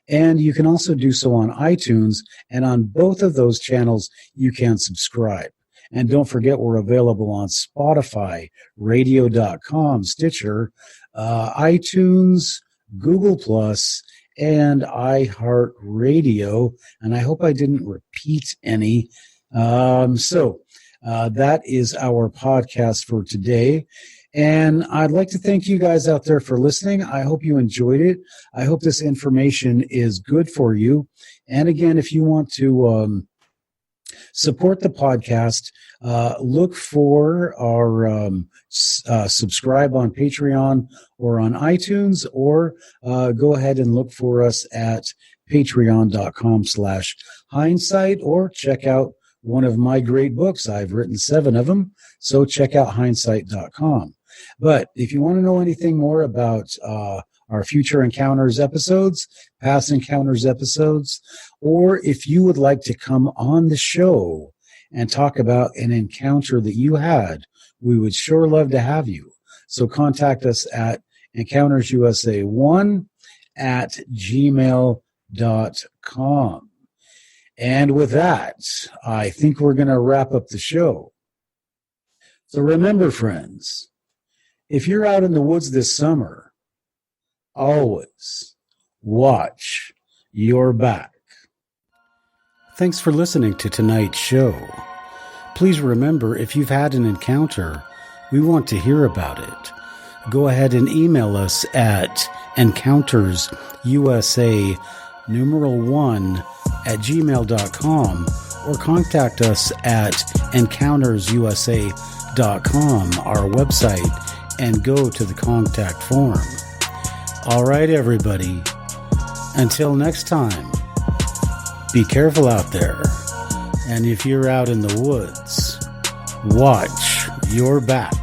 and you can also do so on iTunes, and on both of those channels, you can subscribe. And don't forget, we're available on Spotify, radio.com, Stitcher, iTunes, Google+, and iHeartRadio, and I hope I didn't repeat any. So that is our podcast for today. And I'd like to thank you guys out there for listening. I hope you enjoyed it. I hope this information is good for you. And again, if you want to support the podcast, look for our subscribe on Patreon or on iTunes, or go ahead and look for us at patreon.com/hindsight, or check out one of my great books. I've written 7 of them, so check out hindsight.com. But if you want to know anything more about our future Encounters episodes, past Encounters episodes, or if you would like to come on the show and talk about an encounter that you had, we would sure love to have you. So contact us at encountersusa1@gmail.com. And with that, I think we're going to wrap up the show. So remember, friends, if you're out in the woods this summer, always watch your back. Thanks for listening to tonight's show. Please remember, if you've had an encounter, we want to hear about it. Go ahead and email us at encountersusa1@gmail.com, or contact us at encountersusa.com, our website, and go to the contact form. All right, everybody. Until next time, be careful out there. And if you're out in the woods, watch your back.